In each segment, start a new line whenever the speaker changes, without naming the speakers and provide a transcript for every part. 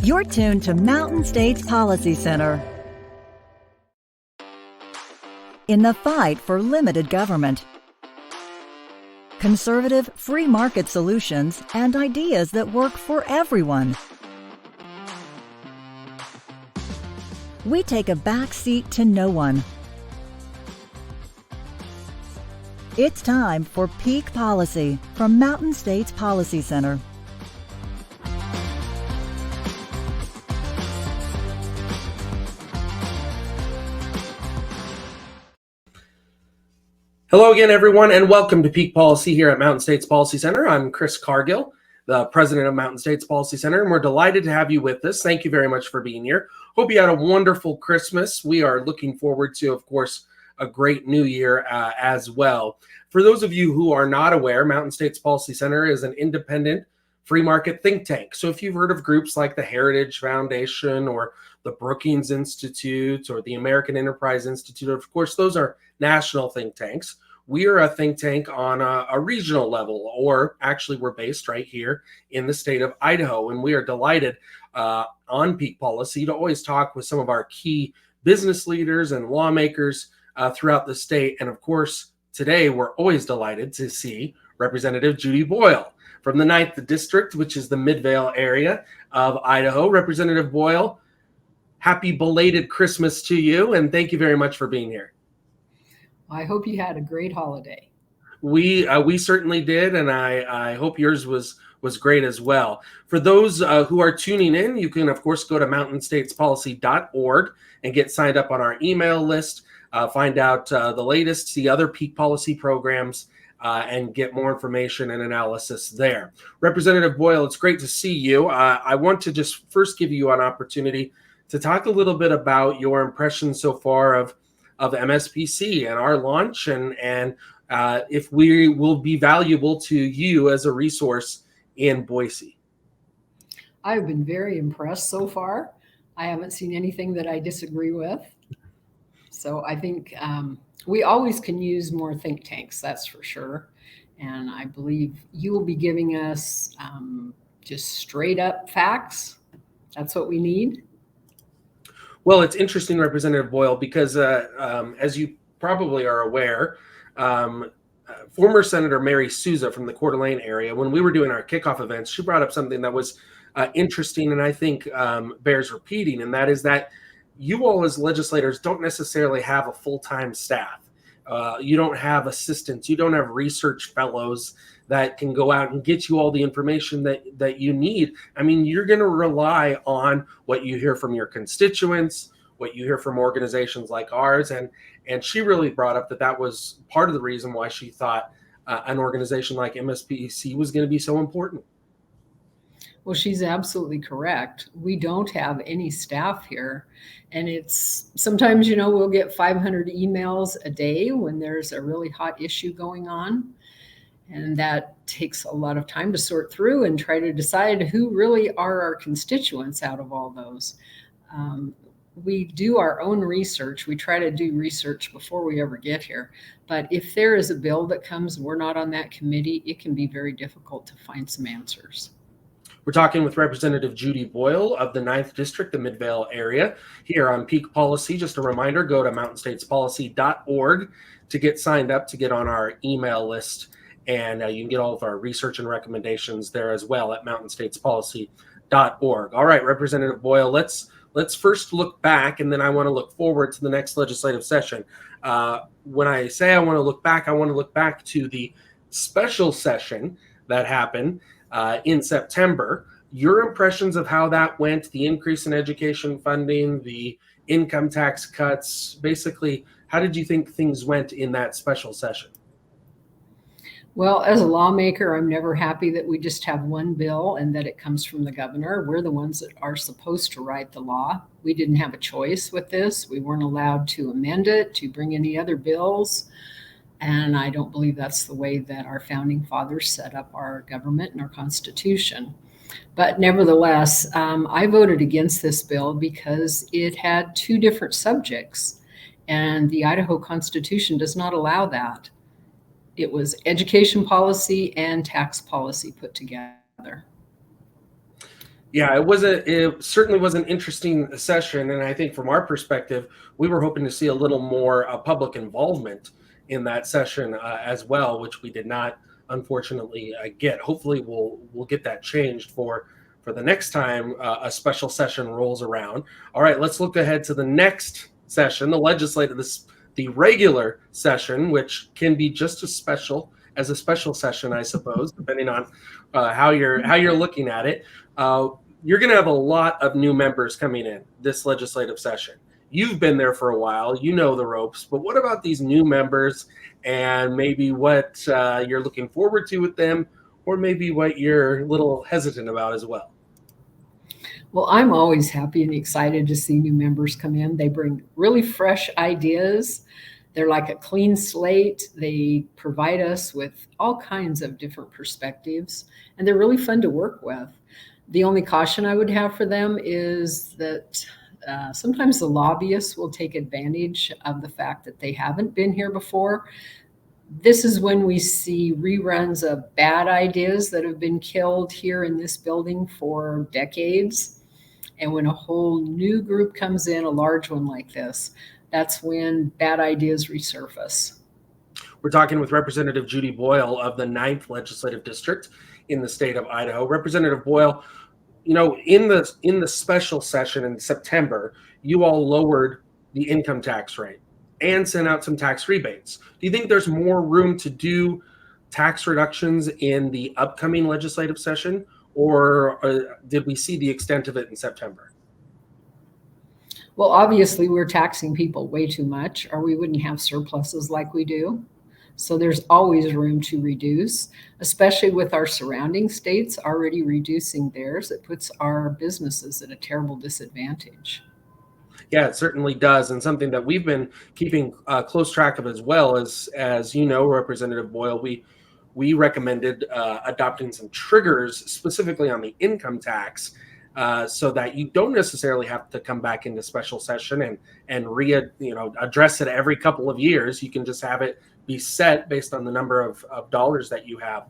You're tuned to Mountain States Policy Center. In the fight for limited government, conservative free market solutions and ideas that work for everyone. We take a back seat to no one. It's time for Peak Policy from Mountain States Policy Center.
Hello again, everyone, and welcome to Peak Policy here at Mountain States Policy Center. I'm Chris Cargill, the president of Mountain States Policy Center, and we're delighted to have you with us. Thank you very much for being here. Hope you had a wonderful Christmas. We are looking forward to, of course, a great new year as well. For those of you who are not aware, Mountain States Policy Center is an independent free market think tank. So if you've heard of groups like the Heritage Foundation or the Brookings Institute or the American Enterprise Institute, of course, those are national think tanks. We are a think tank on a regional level, or actually we're based right here in the state of Idaho. And we are delighted on Peak Policy to always talk with some of our key business leaders and lawmakers throughout the state. And of course, today we're always delighted to see Representative Judy Boyle from the 9th District, which is the Midvale area of Idaho. Representative Boyle, happy belated Christmas to you, and thank you very much for being here.
I hope you had a great holiday.
We certainly did, and I hope yours was great as well. For those who are tuning in, you can, of course, go to mountainstatespolicy.org and get signed up on our email list, find out the latest, see other Peak Policy programs, and get more information and analysis there. Representative Boyle, it's great to see you. I want to just first give you an opportunity to talk a little bit about your impressions so far of MSPC and our launch, and if we will be valuable to you as a resource in Boise.
I've been very impressed so far. I haven't seen anything that I disagree with. So I think we always can use more think tanks, that's for sure. And I believe you will be giving us just straight up facts. That's what we need.
Well, it's interesting, Representative Boyle, because as you probably are aware, former Senator Mary Souza from the Coeur d'Alene area, when we were doing our kickoff events, she brought up something that was interesting and I think bears repeating, and that is that you all as legislators don't necessarily have a full-time staff. You don't have assistants. You don't have research fellows that can go out and get you all the information that you need. I mean, you're going to rely on what you hear from your constituents, what you hear from organizations like ours. And she really brought up that was part of the reason why she thought an organization like MSPC was going to be so important.
Well, she's absolutely correct. We don't have any staff here. And it's sometimes, we'll get 500 emails a day when there's a really hot issue going on. And that takes a lot of time to sort through and try to decide who really are our constituents out of all those. We do our own research. We try to do research before we ever get here. But if there is a bill that comes and we're not on that committee, it can be very difficult to find some answers.
We're talking with Representative Judy Boyle of the 9th District, the Midvale area, here on Peak Policy. Just a reminder, go to mountainstatespolicy.org to get signed up, to get on our email list. And you can get all of our research and recommendations there as well at mountainstatespolicy.org. All right, Representative Boyle, let's first look back, and then I want to look forward to the next legislative session. When I say I want to look back to the special session that happened in September. Your impressions of how that went, the increase in education funding, the income tax cuts, basically, how did you think things went in that special session?
Well, as a lawmaker, I'm never happy that we just have one bill and that it comes from the governor. We're the ones that are supposed to write the law. We didn't have a choice with this. We weren't allowed to amend it, to bring any other bills. And I don't believe that's the way that our founding fathers set up our government and our Constitution. But nevertheless, I voted against this bill because it had two different subjects, and the Idaho Constitution does not allow that. It was education policy and tax policy put together.
Yeah, it certainly was an interesting session, and I think from our perspective, we were hoping to see a little more public involvement in that session as well, which we did not, unfortunately, get. Hopefully, we'll get that changed for the next time a special session rolls around. All right, let's look ahead to the next session, the regular session, which can be just as special as a special session, I suppose, depending on how you're looking at it. You're going to have a lot of new members coming in this legislative session. You've been there for a while, you know the ropes, but what about these new members and maybe what you're looking forward to with them, or maybe what you're a little hesitant about as well?
Well, I'm always happy and excited to see new members come in. They bring really fresh ideas. They're like a clean slate. They provide us with all kinds of different perspectives, and they're really fun to work with. The only caution I would have for them is that sometimes the lobbyists will take advantage of the fact that they haven't been here before. This is when we see reruns of bad ideas that have been killed here in this building for decades. And when a whole new group comes in, a large one like this, that's when bad ideas resurface.
We're talking with Representative Judy Boyle of the 9th Legislative District in the state of Idaho. Representative Boyle, you know, in the special session in September, you all lowered the income tax rate and sent out some tax rebates. Do you think there's more room to do tax reductions in the upcoming legislative session, or did we see the extent of it in September?
Well, obviously, we're taxing people way too much, or we wouldn't have surpluses like we do. So there's always room to reduce, especially with our surrounding states already reducing theirs. It puts our businesses at a terrible disadvantage.
Yeah, it certainly does, and something that we've been keeping close track of as well. As you know, Representative Boyle, we recommended adopting some triggers specifically on the income tax, so that you don't necessarily have to come back into special session and address it every couple of years. You can just have it be set based on the number of dollars that you have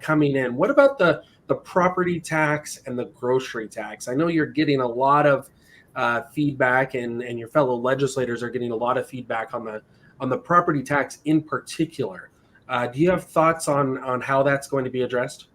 coming in. What about the property tax and the grocery tax? I know you're getting a lot of feedback, and your fellow legislators are getting a lot of feedback on the property tax in particular. Do you have thoughts on how that's going to be addressed?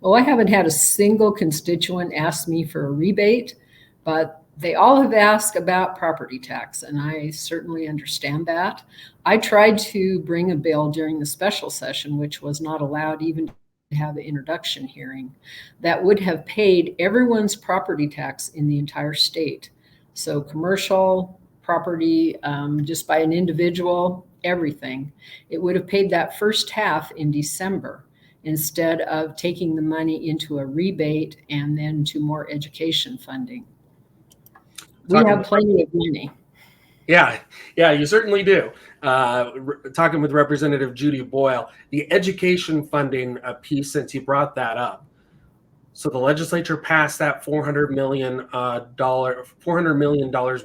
Well, I haven't had a single constituent ask me for a rebate, but they all have asked about property tax, and I certainly understand that. I tried to bring a bill during the special session, which was not allowed even to have an introduction hearing, that would have paid everyone's property tax in the entire state. So commercial property, just by an individual, everything. It would have paid that first half in December instead of taking the money into a rebate and then to more education funding. We have plenty of money.
Yeah, you certainly do. Talking with Representative Judy Boyle, the education funding piece, since you brought that up. So the legislature passed that $400 million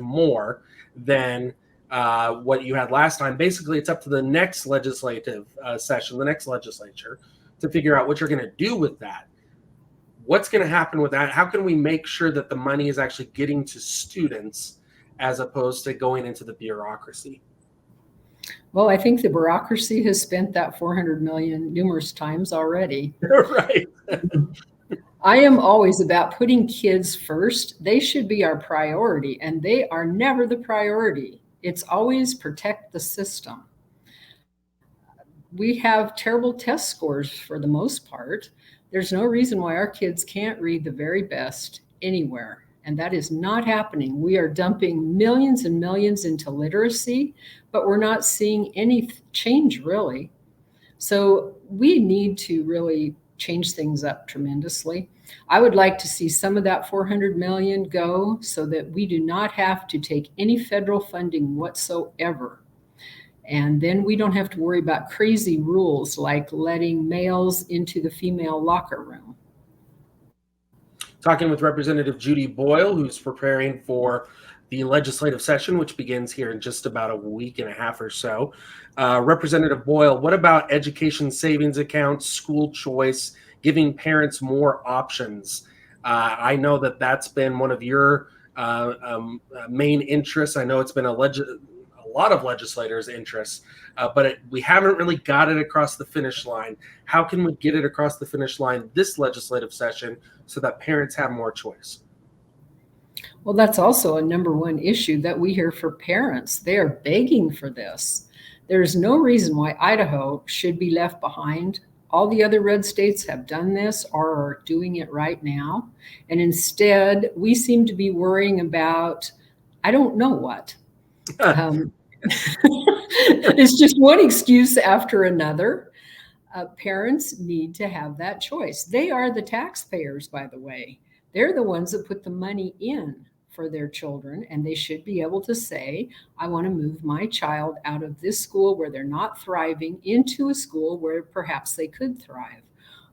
more than what you had last time. Basically, it's up to the next legislative session, the next legislature, to figure out what you're going to do with that. What's going to happen with that? How can we make sure that the money is actually getting to students as opposed to going into the bureaucracy?
Well, I think the bureaucracy has spent that $400 million numerous times already.
Right.
I am always about putting kids first. They should be our priority, and they are never the priority. It's always protect the system. We have terrible test scores for the most part. There's no reason why our kids can't read the very best anywhere. And that is not happening. We are dumping millions and millions into literacy, but we're not seeing any change really. So we need to really change things up tremendously. I would like to see some of that $400 million go so that we do not have to take any federal funding whatsoever. And then we don't have to worry about crazy rules like letting males into the female locker room.
Talking with Representative Judy Boyle, who's preparing for the legislative session, which begins here in just about a week and a half or so. Representative Boyle, what about education savings accounts, school choice, giving parents more options? I know that that's been one of your main interests. I know it's been a lot of legislators' interests, but we haven't really got it across the finish line. How can we get it across the finish line this legislative session so that parents have more choice?
Well, that's also a number one issue that we hear for parents. They are begging for this. There's no reason why Idaho should be left behind. All the other red states have done this or are doing it right now. And instead, we seem to be worrying about, I don't know what. It's just one excuse after another. Parents need to have that choice. They are the taxpayers, by the way. They're the ones that put the money in for their children, and they should be able to say, I want to move my child out of this school where they're not thriving into a school where perhaps they could thrive.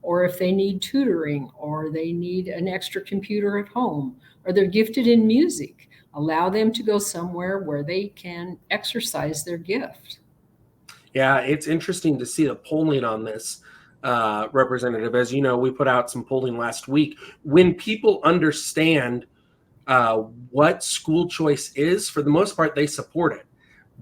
Or if they need tutoring, or they need an extra computer at home, or they're gifted in music, allow them to go somewhere where they can exercise their gift.
Yeah, it's interesting to see the polling on this, Representative. As you know, we put out some polling last week. When people understand what school choice is, for the most part, they support it.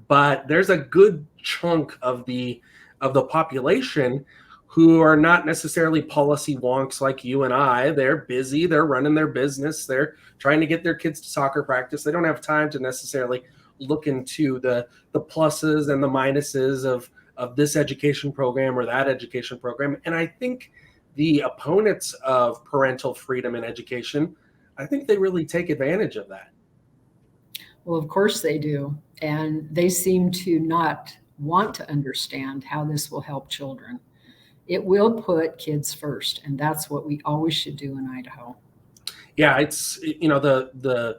But there's a good chunk of the population who are not necessarily policy wonks like you and I. They're busy. They're running their business. They're trying to get their kids to soccer practice. They don't have time to necessarily look into the pluses and the minuses of this education program or that education program. And I think the opponents of parental freedom in education, I think they really take advantage of that.
Well, of course they do. And they seem to not want to understand how this will help children. It will put kids first, and that's what we always should do in Idaho.
Yeah, it's, the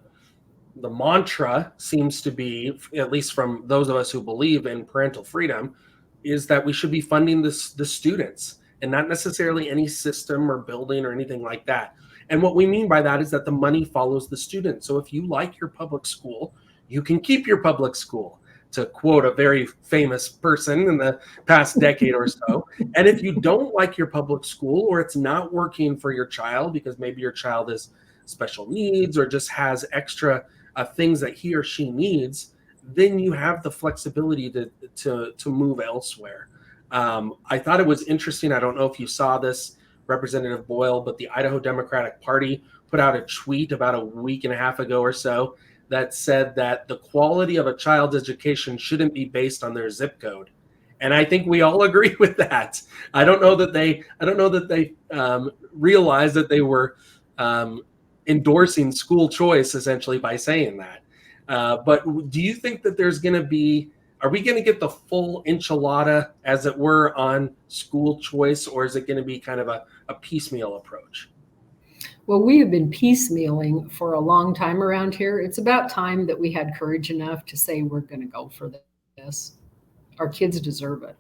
mantra seems to be, at least from those of us who believe in parental freedom, is that we should be funding the students and not necessarily any system or building or anything like that. And what we mean by that is that the money follows the student. So if you like your public school, you can keep your public school, to quote a very famous person in the past decade or so. And if you don't like your public school, or it's not working for your child because maybe your child is special needs or just has extra things that he or she needs, then you have the flexibility to move elsewhere. I thought it was interesting. I don't know if you saw this, Representative Boyle, but the Idaho Democratic Party put out a tweet about a week and a half ago or so that said that the quality of a child's education shouldn't be based on their zip code. And I think we all agree with that. I don't know that they realized that they were endorsing school choice essentially by saying that. But do you think that are we going to get the full enchilada, as it were, on school choice, or is it going to be kind of a piecemeal approach?
Well, we have been piecemealing for a long time around here. It's about time that we had courage enough to say we're going to go for this. Our kids deserve it.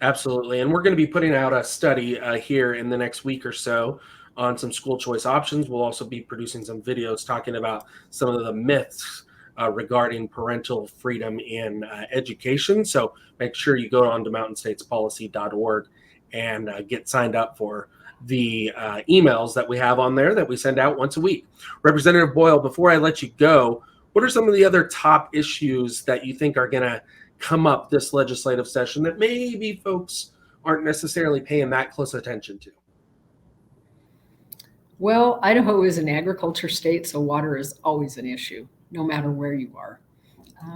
Absolutely. And we're going to be putting out a study here in the next week or so on some school choice options. We'll also be producing some videos talking about some of the myths regarding parental freedom in education. So make sure you go on to mountainstatespolicy.org and get signed up for the emails that we have on there that we send out once a week. Representative Boyle, before I let you go, what are some of the other top issues that you think are going to come up this legislative session that maybe folks aren't necessarily paying that close attention to?
Well, Idaho is an agriculture state, so water is always an issue, no matter where you are.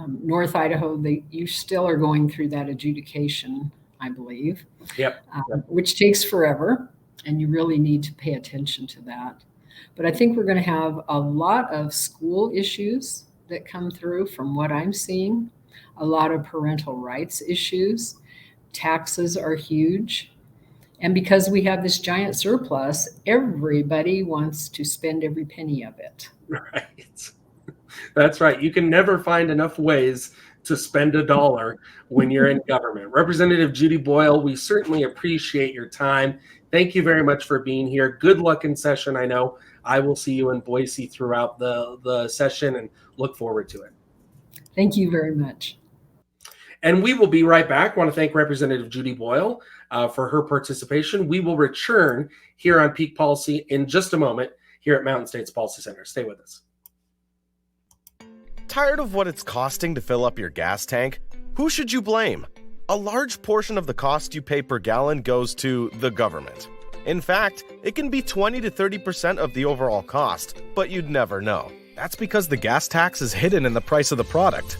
North Idaho, you still are going through that adjudication, I believe.
Yep.
Which takes forever, and you really need to pay attention to that. But I think we're going to have a lot of school issues that come through from what I'm seeing, a lot of parental rights issues. Taxes are huge. And because we have this giant surplus, everybody wants to spend every penny of it.
Right. That's right. You can never find enough ways to spend a dollar when you're in government. Representative Judy Boyle, we certainly appreciate your time. Thank you very much for being here. Good luck in session. I know I will see you in Boise throughout the session and look forward to it.
Thank you very much.
And we will be right back. I want to thank Representative Judy Boyle for her participation. We will return here on Peak Policy in just a moment here at Mountain States Policy Center. Stay with us.
Tired of what it's costing to fill up your gas tank? Who should you blame? A large portion of the cost you pay per gallon goes to the government. In fact, it can be 20 to 30% of the overall cost, but you'd never know. That's because the gas tax is hidden in the price of the product.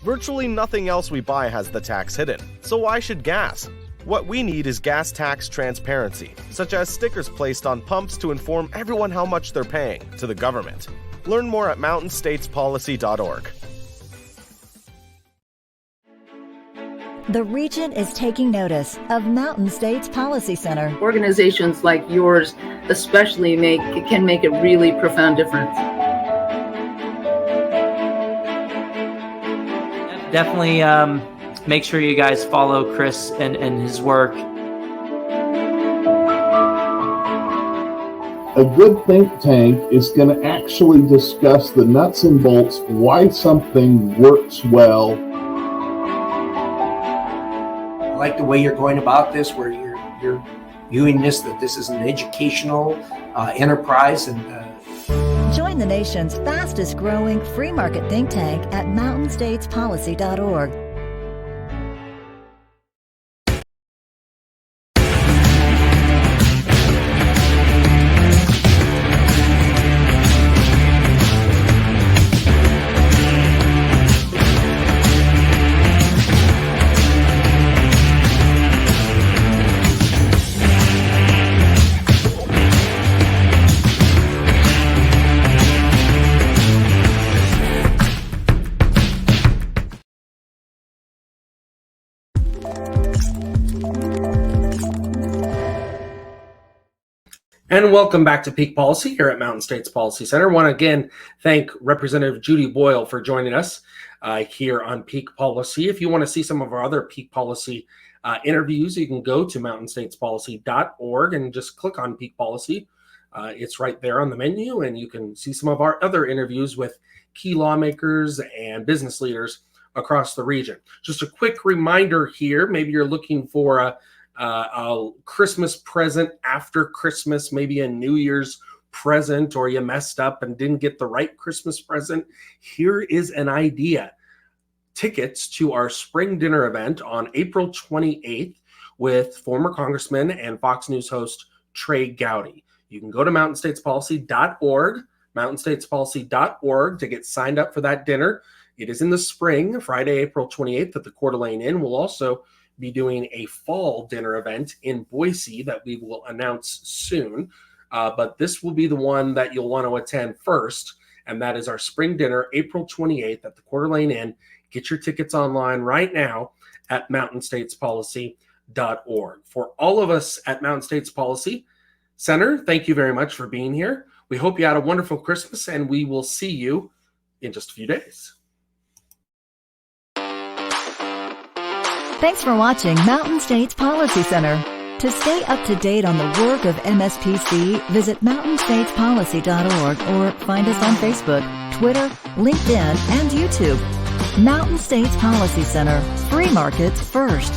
Virtually nothing else we buy has the tax hidden, so why should gas? What we need is gas tax transparency, such as stickers placed on pumps to inform everyone how much they're paying to the government. Learn more at mountainstatespolicy.org.
The region is taking notice of Mountain States Policy Center.
Organizations like yours especially can make a really profound difference.
Definitely make sure you guys follow Chris and his work.
A good think tank is going to actually discuss the nuts and bolts, why something works well.
I like the way you're going about this, where you're viewing this, that this is an educational enterprise. And
Join the nation's fastest growing free market think tank at mountainstatespolicy.org.
And welcome back to Peak Policy here at Mountain States Policy Center. I want to again thank Representative Judy Boyle for joining us here on Peak Policy. If you want to see some of our other Peak Policy interviews, you can go to mountainstatespolicy.org and just click on Peak Policy. It's right there on the menu, and you can see some of our other interviews with key lawmakers and business leaders across the region. Just a quick reminder here, maybe you're looking for a Christmas present after Christmas, maybe a New Year's present, or you messed up and didn't get the right Christmas present. Here is an idea. Tickets to our spring dinner event on April 28th with former Congressman and Fox News host Trey Gowdy. You can go to mountainstatespolicy.org, mountainstatespolicy.org to get signed up for that dinner. It is in the spring, Friday, April 28th at the Coeur d'Alene Inn. We'll also be doing a fall dinner event in Boise that we will announce soon. But this will be the one that you'll want to attend first. And that is our spring dinner, April 28th at the Coeur d'Alene Inn. Get your tickets online right now at mountainstatespolicy.org. For all of us at Mountain States Policy Center, thank you very much for being here. We hope you had a wonderful Christmas, and we will see you in just a few days.
Thanks for watching Mountain States Policy Center. To stay up to date on the work of MSPC, visit mountainstatespolicy.org or find us on Facebook, Twitter, LinkedIn, and YouTube. Mountain States Policy Center. Free markets first.